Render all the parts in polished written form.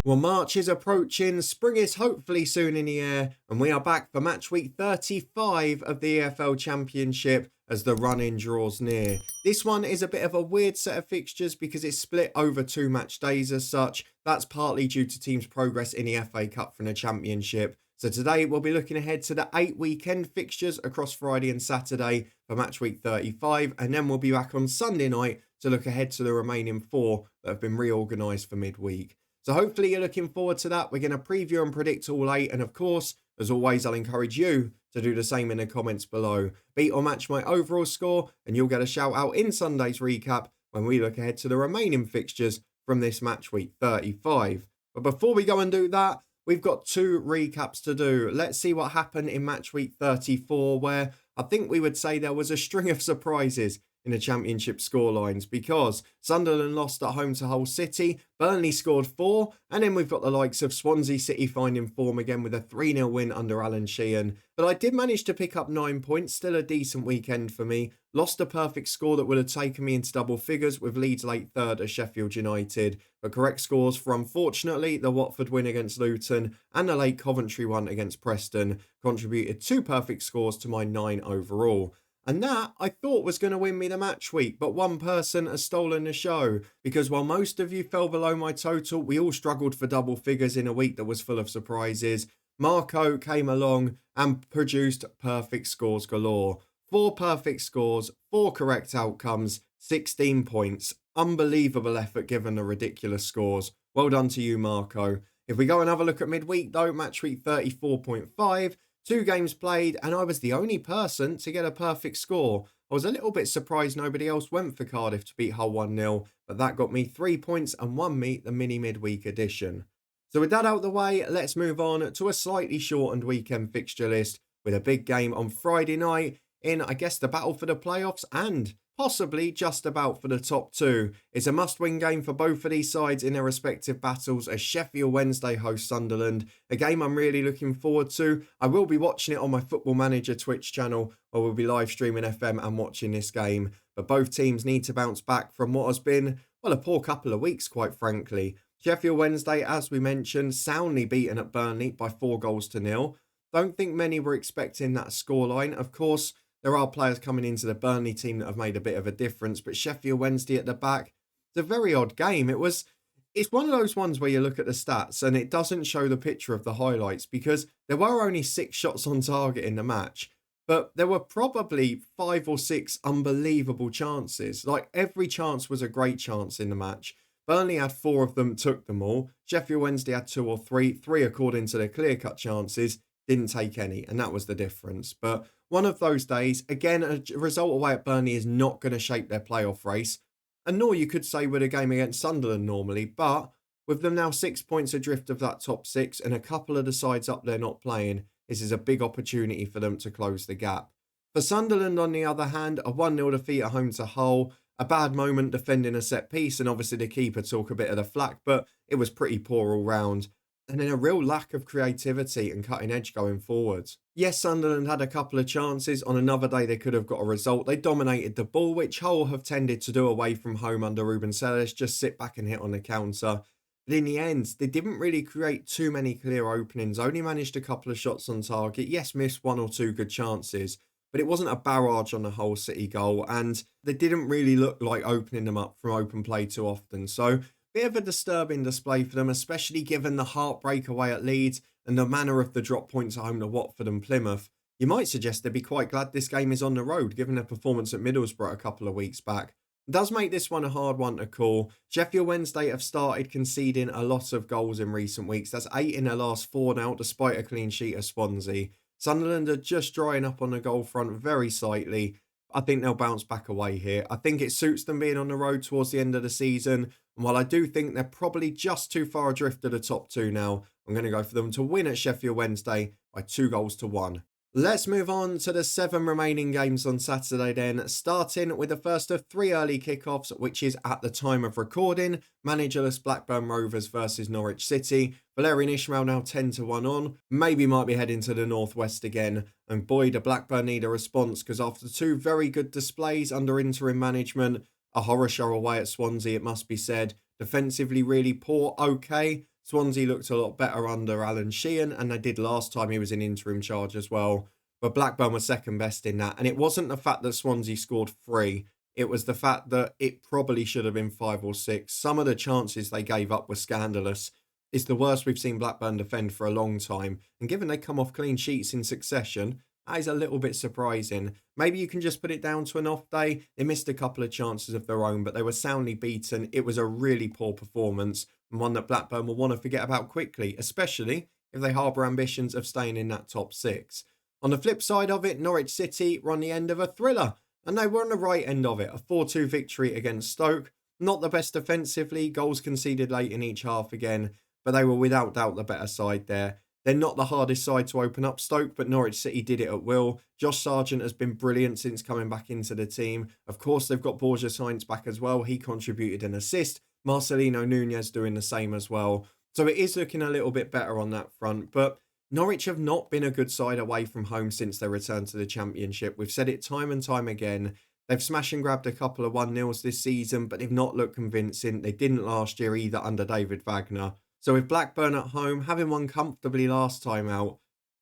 Well, March is approaching, spring is hopefully soon in the air, and we are back for match week 35 of the EFL Championship as the run-in draws near. This one is a bit of a weird set of fixtures because it's split over 2 match days as such. That's partly due to teams' progress in the FA Cup from the Championship. So today we'll be looking ahead to the 8 weekend fixtures across Friday and Saturday for match week 35, and then we'll be back on Sunday night to look ahead to the remaining 4 that have been reorganised for midweek. So hopefully you're looking forward to that. We're going to preview and predict all 8. And of course, as always, I'll encourage you to do the same in the comments below. Beat or match my overall score, and you'll get a shout out in Sunday's recap when we look ahead to the remaining fixtures from this match week 35. But before we go and do that, we've got 2 recaps to do. Let's see what happened in match week 34, where I think we would say there was a string of surprises in the Championship scorelines, because Sunderland lost at home to Hull City, Burnley scored 4, and then we've got the likes of Swansea City finding form again with a 3-0 win under Alan Sheehan. But I did manage to pick up 9 points, still a decent weekend for me. Lost a perfect score that would have taken me into double figures with Leeds late third at Sheffield United. But correct scores for, unfortunately, the Watford win against Luton and the late Coventry one against Preston contributed 2 perfect scores to my 9 overall. And that, I thought, was going to win me the match week, but one person has stolen the show. Because while most of you fell below my total, we all struggled for double figures in a week that was full of surprises. Marco came along and produced perfect scores galore. 4 perfect scores, 4 correct outcomes, 16 points. Unbelievable effort given the ridiculous scores. Well done to you, Marco. If we go and have a look at midweek though, match week 34.5, 2 games played, and I was the only person to get a perfect score. I was a little bit surprised nobody else went for Cardiff to beat Hull 1-0, but that got me 3 points and won me the mini midweek edition. So with that out of the way, let's move on to a slightly shortened weekend fixture list with a big game on Friday night in, I guess, the battle for the playoffs and possibly just about for the top 2. It's a must-win game for both of these sides in their respective battles as Sheffield Wednesday host Sunderland, a game I'm really looking forward to. I will be watching it on my Football Manager Twitch channel, where we'll be live streaming FM and watching this game. But both teams need to bounce back from what has been, well, a poor couple of weeks, quite frankly. Sheffield Wednesday, as we mentioned, soundly beaten at Burnley by 4-0. Don't think many were expecting that scoreline. Of course, there are players coming into the Burnley team that have made a bit of a difference, but Sheffield Wednesday at the back, it's a very odd game. It's one of those ones where you look at the stats and it doesn't show the picture of the highlights, because there were only 6 shots on target in the match, but there were probably 5 or 6 unbelievable chances. Like, every chance was a great chance in the match. Burnley had 4 of them, took them all. Sheffield Wednesday had 2 or 3, 3 according to their clear-cut chances, didn't take any, and that was the difference. But one of those days, again, a result away at Burnley is not going to shape their playoff race, and nor you could say with a game against Sunderland normally, but with them now 6 points adrift of that top 6 and a couple of the sides up there not playing, this is a big opportunity for them to close the gap. For Sunderland, on the other hand, a 1-0 defeat at home to Hull, a bad moment defending a set piece, and obviously the keeper took a bit of the flack, but it was pretty poor all round. And then a real lack of creativity and cutting edge going forwards. Yes, Sunderland had a couple of chances. On another day, they could have got a result. They dominated the ball, which Hull have tended to do away from home under Ruben Selles, just sit back and hit on the counter. But in the end, they didn't really create too many clear openings, only managed a couple of shots on target. Yes, missed 1 or 2 good chances, but it wasn't a barrage on the Hull City goal, and they didn't really look like opening them up from open play too often. So, bit of a disturbing display for them, especially given the heartbreak away at Leeds and the manner of the drop points at home to Watford and Plymouth. You might suggest they'd be quite glad this game is on the road, given their performance at Middlesbrough a couple of weeks back. It does make this one a hard one to call. Sheffield Wednesday have started conceding a lot of goals in recent weeks. That's 8 in their last 4 now, despite a clean sheet of Swansea. Sunderland are just drying up on the goal front very slightly. I think they'll bounce back away here. I think it suits them being on the road towards the end of the season. And while I do think they're probably just too far adrift of the top 2 now, I'm going to go for them to win at Sheffield Wednesday by 2-1. Let's move on to the 7 remaining games on Saturday then, starting with the first of 3 early kickoffs, which is at the time of recording, managerless Blackburn Rovers versus Norwich City. Valérien Ismaël now 10-1 on, maybe might be heading to the northwest again, and boy, do Blackburn need a response, because after 2 very good displays under interim management, a horror show away at Swansea, it must be said, defensively really poor, okay, Swansea looked a lot better under Alan Sheehan, and they did last time he was in interim charge as well. But Blackburn was second best in that. And it wasn't the fact that Swansea scored 3. It was the fact that it probably should have been 5 or 6. Some of the chances they gave up were scandalous. It's the worst we've seen Blackburn defend for a long time. And given they come off clean sheets in succession, that is a little bit surprising. Maybe you can just put it down to an off day. They missed a couple of chances of their own, but they were soundly beaten. It was a really poor performance, and one that Blackburn will want to forget about quickly, especially if they harbour ambitions of staying in that top 6. On the flip side of it, Norwich City were on the end of a thriller, and they were on the right end of it. A 4-2 victory against Stoke. Not the best defensively, goals conceded late in each half again, but they were without doubt the better side there. They're not the hardest side to open up, Stoke, but Norwich City did it at will. Josh Sargent has been brilliant since coming back into the team. Of course, they've got Borja Sainz back as well. He contributed an assist. Marcelino Nunez doing the same as well. So it is looking a little bit better on that front. But Norwich have not been a good side away from home since their return to the Championship. We've said it time and time again. They've smash and grabbed a couple of 1-0s this season, but they've not looked convincing. They didn't last year either under David Wagner. So with Blackburn at home, having won comfortably last time out,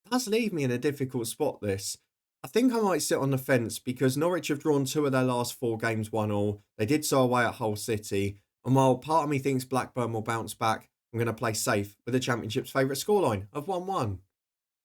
does leave me in a difficult spot this. I think I might sit on the fence because Norwich have drawn 2 of their last 4 games 1-1. They did so away at Hull City. And while part of me thinks Blackburn will bounce back, I'm going to play safe with the Championship's favourite scoreline of 1-1.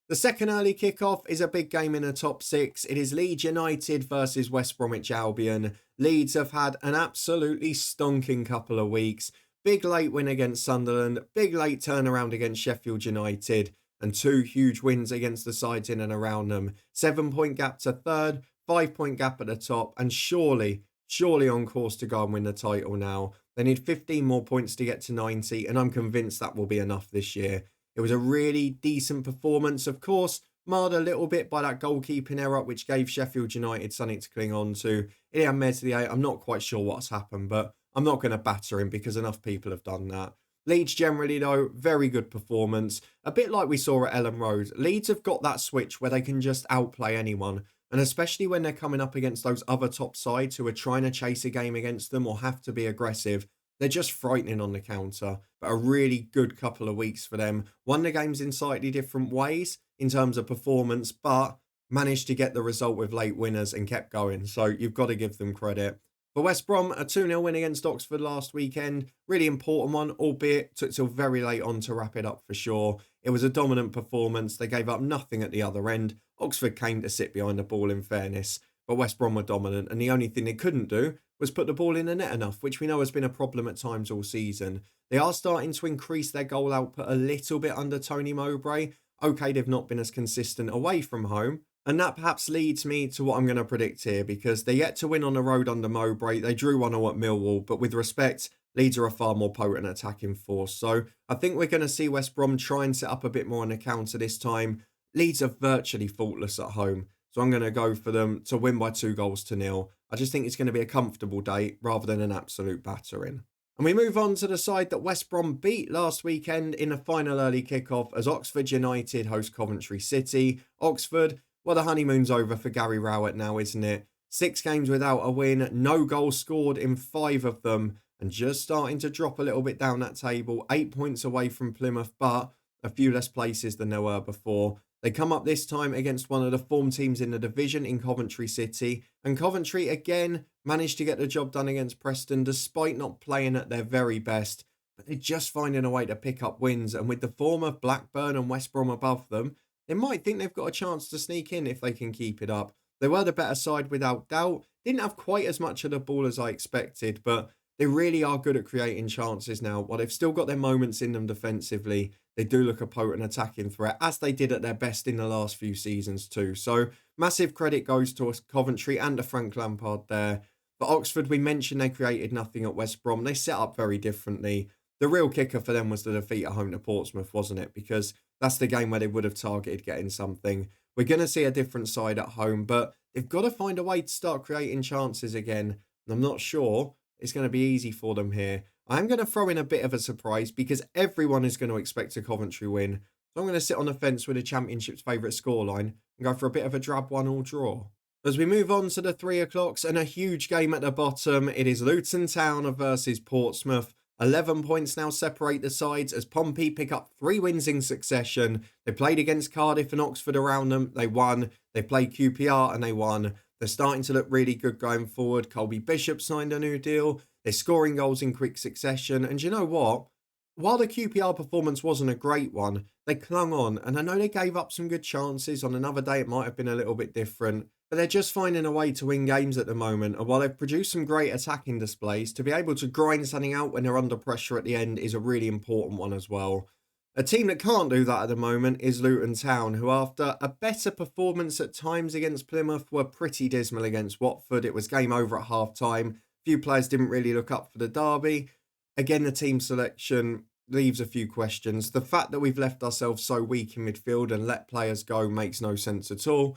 The second early kickoff is a big game in the top 6. It is Leeds United versus West Bromwich Albion. Leeds have had an absolutely stonking couple of weeks. Big late win against Sunderland, big late turnaround against Sheffield United, and 2 huge wins against the sides in and around them. 7-point gap to third, 5-point gap at the top, and surely on course to go and win the title now. They need 15 more points to get to 90, and I'm convinced that will be enough this year. It was a really decent performance, of course, marred a little bit by that goalkeeping error, which gave Sheffield United something to cling on to. Ilian Meslier, I'm not quite sure what's happened, but I'm not going to batter him because enough people have done that. Leeds generally, though, very good performance. A bit like we saw at Ellen Road. Leeds have got that switch where they can just outplay anyone. And especially when they're coming up against those other top sides who are trying to chase a game against them or have to be aggressive, they're just frightening on the counter. But a really good couple of weeks for them. Won the games in slightly different ways in terms of performance, but managed to get the result with late winners and kept going. So you've got to give them credit. For West Brom, a 2-0 win against Oxford last weekend. Really important one, albeit took till very late on to wrap it up for sure. It was a dominant performance. They gave up nothing at the other end. Oxford came to sit behind the ball in fairness, but West Brom were dominant, and the only thing they couldn't do was put the ball in the net enough, which we know has been a problem at times all season. They are starting to increase their goal output a little bit under Tony Mowbray. Okay, they've not been as consistent away from home, and that perhaps leads me to what I'm going to predict here, because they're yet to win on the road under Mowbray. They drew 1-0 at Millwall, but with respect, Leeds are a far more potent attacking force. So I think we're going to see West Brom try and set up a bit more on the counter this time. Leeds are virtually faultless at home, so I'm going to go for them to win by 2-0. I just think it's going to be a comfortable day rather than an absolute battering. And we move on to the side that West Brom beat last weekend in a final early kickoff as Oxford United host Coventry City. Oxford, well, the honeymoon's over for Gary Rowett now, isn't it? 6 games without a win, no goals scored in 5 of them, and just starting to drop a little bit down that table. 8 points away from Plymouth, but a few less places than there were before. They come up this time against one of the form teams in the division in Coventry City, and Coventry again managed to get the job done against Preston despite not playing at their very best, but they're just finding a way to pick up wins, and with the form of Blackburn and West Brom above them, they might think they've got a chance to sneak in if they can keep it up. They were the better side without doubt, didn't have quite as much of the ball as I expected, but they really are good at creating chances now. While they've still got their moments in them defensively, they do look a potent attacking threat, as they did at their best in the last few seasons too. So massive credit goes to Coventry and to Frank Lampard there. For Oxford, we mentioned they created nothing at West Brom. They set up very differently. The real kicker for them was the defeat at home to Portsmouth, wasn't it? Because that's the game where they would have targeted getting something. We're going to see a different side at home, but they've got to find a way to start creating chances again. And I'm not sure it's going to be easy for them here. I'm going to throw in a bit of a surprise because everyone is going to expect a Coventry win. So I'm going to sit on the fence with the Championship's favourite scoreline and go for a bit of a drab 1-1 draw. As we move on to the 3 o'clocks and a huge game at the bottom, it is Luton Town versus Portsmouth. 11 points now separate the sides as Pompey pick up 3 wins in succession. They played against Cardiff and Oxford around them. They won. They played QPR and they won. They're starting to look really good going forward. Colby Bishop signed a new deal. They're scoring goals in quick succession. And you know what? While the QPR performance wasn't a great one, they clung on. And I know they gave up some good chances. On another day, it might have been a little bit different. But they're just finding a way to win games at the moment. And while they've produced some great attacking displays, to be able to grind something out when they're under pressure at the end is a really important one as well. A team that can't do that at the moment is Luton Town, who after a better performance at times against Plymouth were pretty dismal against Watford. It was game over at half-time. Few players didn't really look up for the derby. Again, the team selection leaves a few questions. The fact that we've left ourselves so weak in midfield and let players go makes no sense at all.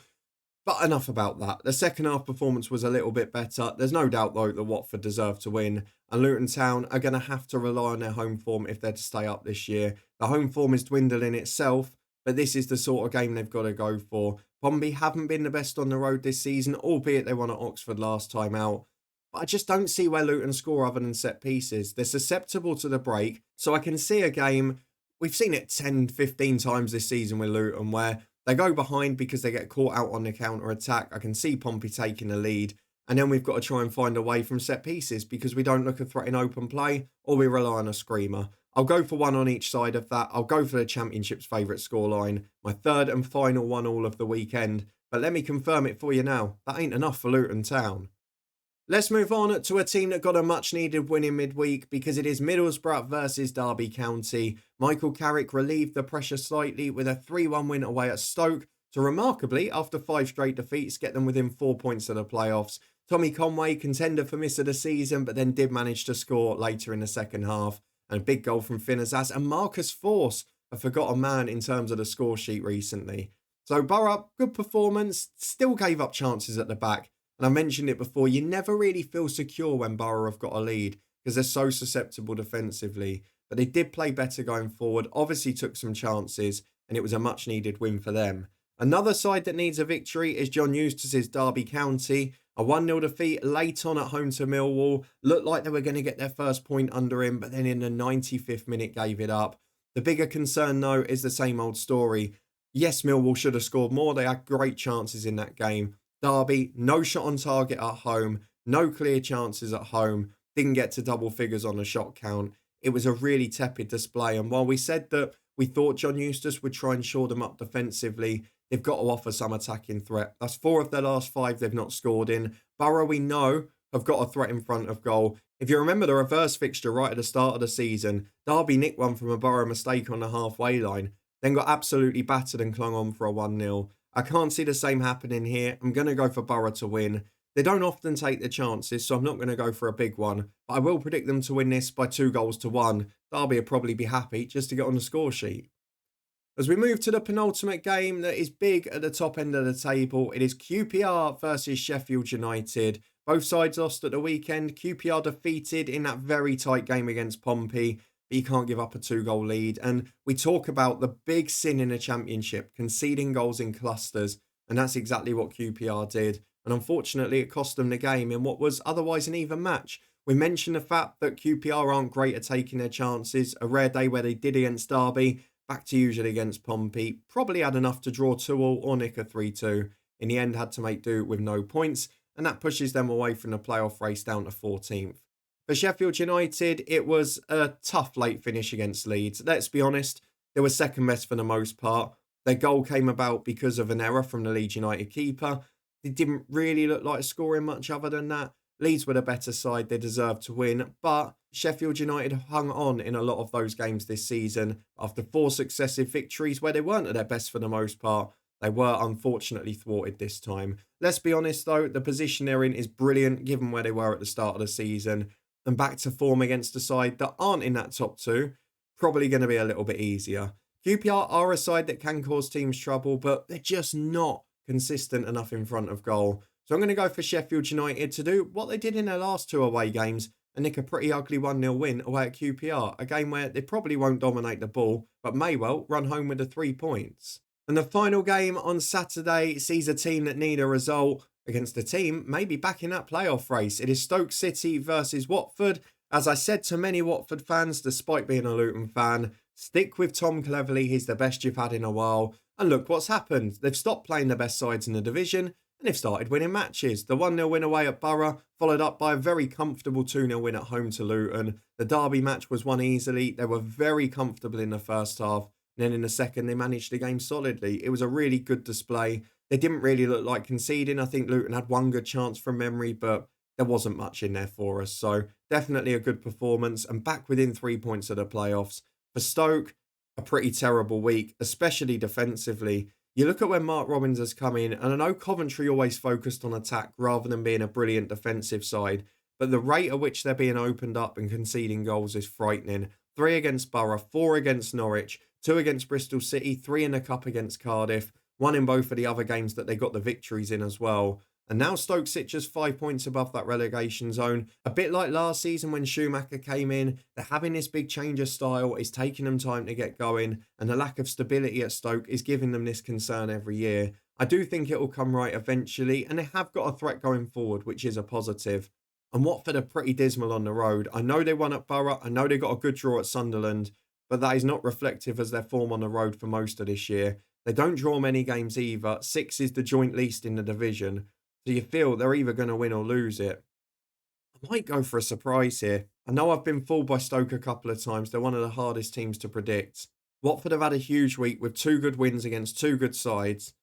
But enough about that. The second half performance was a little bit better. There's no doubt, though, that Watford deserve to win. And Luton Town are going to have to rely on their home form if they're to stay up this year. The home form is dwindling itself, but this is the sort of game they've got to go for. Pompey haven't been the best on the road this season, albeit they won at Oxford last time out. But I just don't see where Luton score other than set pieces. They're susceptible to the break, so I can see a game. We've seen it 10, 15 times this season with Luton where they go behind because they get caught out on the counter-attack. I can see Pompey taking the lead. And then we've got to try and find a way from set pieces because we don't look a threat in open play or we rely on a screamer. I'll go for one on each side of that. I'll go for the Championship's favourite scoreline. My third and final one all of the weekend. But let me confirm it for you now. That ain't enough for Luton Town. Let's move on to a team that got a much-needed win in midweek because it is Middlesbrough versus Derby County. Michael Carrick relieved the pressure slightly with a 3-1 win away at Stoke to remarkably, after 5 straight defeats, get them within 4 points of the playoffs. Tommy Conway, contender for miss of the season, but then did manage to score later in the second half. And a big goal from Finn Azaz and Marcus Force, a forgotten man in terms of the score sheet recently. So Borough, good performance, still gave up chances at the back. And I mentioned it before, you never really feel secure when Borough have got a lead because they're so susceptible defensively. But they did play better going forward, obviously took some chances, and it was a much needed win for them. Another side that needs a victory is John Eustace's Derby County. A 1-0 defeat late on at home to Millwall. Looked like they were going to get their first point under him, but then in the 95th minute gave it up. The bigger concern, though, is the same old story. Yes, Millwall should have scored more. They had great chances in that game. Derby, no shot on target at home, no clear chances at home, didn't get to double figures on the shot count. It was a really tepid display. And while we said that we thought John Eustace would try and shore them up defensively, they've got to offer some attacking threat. That's 4 of their last 5 they've not scored in. Borough, we know, have got a threat in front of goal. If you remember the reverse fixture right at the start of the season, Derby nicked one from a Borough mistake on the halfway line, then got absolutely battered and clung on for a 1-0. I can't see the same happening here. I'm going to go for Borough to win. They don't often take the chances, so I'm not going to go for a big one. But I will predict them to win this by 2-1. Derby will probably be happy just to get on the score sheet. As we move to the penultimate game that is big at the top end of the table, it is QPR versus Sheffield United. Both sides lost at the weekend. QPR defeated in that very tight game against Pompey. But you can't give up a 2-goal lead. And we talk about the big sin in the Championship, conceding goals in clusters. And that's exactly what QPR did. And unfortunately, it cost them the game in what was otherwise an even match. We mentioned the fact that QPR aren't great at taking their chances. A rare day where they did against Derby. Back to usual against Pompey. Probably had enough to draw 2-2 or nick a 3-2. In the end, had to make do with no points. And that pushes them away from the playoff race down to 14th. For Sheffield United, it was a tough late finish against Leeds. Let's be honest, they were second best for the most part. Their goal came about because of an error from the Leeds United keeper. They didn't really look like scoring much other than that. Leeds were the better side, they deserved to win. But Sheffield United hung on in a lot of those games this season. After 4 successive victories where they weren't at their best for the most part, they were unfortunately thwarted this time. Let's be honest though, the position they're in is brilliant given where they were at the start of the season. And back to form against a side that aren't in that top 2, probably going to be a little bit easier. QPR are a side that can cause teams trouble, but they're just not consistent enough in front of goal. So I'm going to go for Sheffield United to do what they did in their last 2 away games and nick a pretty ugly 1-0 win away at QPR, a game where they probably won't dominate the ball, but may well run home with the 3 points. And the final game on Saturday sees a team that need a result against a team maybe back in that playoff race. It is Stoke City versus Watford. As I said to many Watford fans, despite being a Luton fan, stick with Tom Cleverley, he's the best you've had in a while. And look what's happened. They've stopped playing the best sides in the division and they've started winning matches. The 1-0 win away at Borough, followed up by a very comfortable 2-0 win at home to Luton. The derby match was won easily. They were very comfortable in the first half. And then in the second, they managed the game solidly. It was a really good display. They didn't really look like conceding. I think Luton had one good chance from memory, but there wasn't much in there for us. So definitely a good performance and back within 3 points of the playoffs. For Stoke, a pretty terrible week, especially defensively. You look at when Mark Robins has come in, and I know Coventry always focused on attack rather than being a brilliant defensive side, but the rate at which they're being opened up and conceding goals is frightening. 3 against Borough, 4 against Norwich, 2 against Bristol City, 3 in the Cup against Cardiff, 1 in both of the other games that they got the victories in as well. And now Stoke sit just 5 points above that relegation zone. A bit like last season when Schumacher came in, they're having this big change of style. It's taking them time to get going. And the lack of stability at Stoke is giving them this concern every year. I do think it will come right eventually. And they have got a threat going forward, which is a positive. And Watford are pretty dismal on the road. I know they won at Borough. I know they got a good draw at Sunderland. But that is not reflective as their form on the road for most of this year. They don't draw many games either. 6 is the joint least in the division. So you feel they're either going to win or lose it. I might go for a surprise here. I know I've been fooled by Stoke a couple of times. They're one of the hardest teams to predict. Watford have had a huge week with 2 good wins against 2 good sides.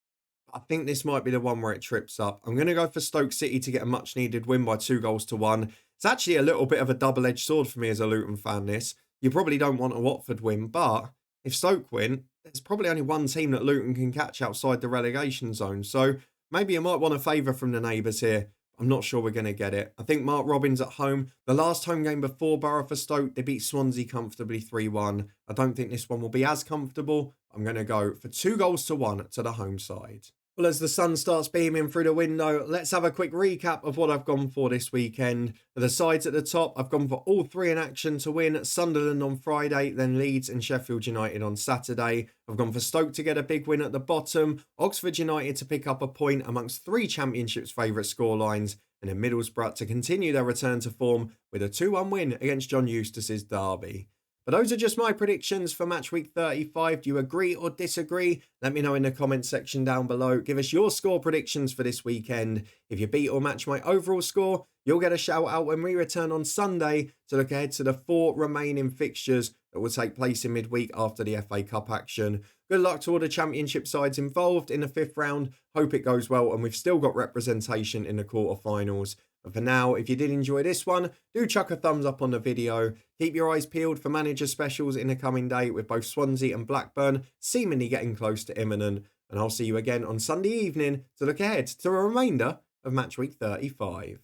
I think this might be the one where it trips up. I'm going to go for Stoke City to get a much needed win by 2-1. It's actually a little bit of a double-edged sword for me as a Luton fan, this. You probably don't want a Watford win, but if Stoke win, there's probably only one team that Luton can catch outside the relegation zone. So maybe you might want a favour from the neighbours here. I'm not sure we're going to get it. I think Mark Robins at home. The last home game before Borough for Stoke, they beat Swansea comfortably 3-1. I don't think this one will be as comfortable. I'm going to go for 2-1 to the home side. Well, as the sun starts beaming through the window, let's have a quick recap of what I've gone for this weekend. For the sides at the top, I've gone for all 3 in action to win. Sunderland on Friday, then Leeds and Sheffield United on Saturday. I've gone for Stoke to get a big win at the bottom, Oxford United to pick up a point amongst 3 Championship's favourite scorelines, and then Middlesbrough to continue their return to form with a 2-1 win against John Eustace's derby. But those are just my predictions for match week 35. Do you agree or disagree? Let me know in the comment section down below. Give us your score predictions for this weekend. If you beat or match my overall score, you'll get a shout out when we return on Sunday to look ahead to the 4 remaining fixtures that will take place in midweek after the FA Cup action. Good luck to all the championship sides involved in the 5th round. Hope it goes well, and we've still got representation in the quarterfinals. But for now, if you did enjoy this one, do chuck a thumbs up on the video. Keep your eyes peeled for manager specials in the coming day with both Swansea and Blackburn seemingly getting close to imminent. And I'll see you again on Sunday evening to look ahead to a remainder of match week 35.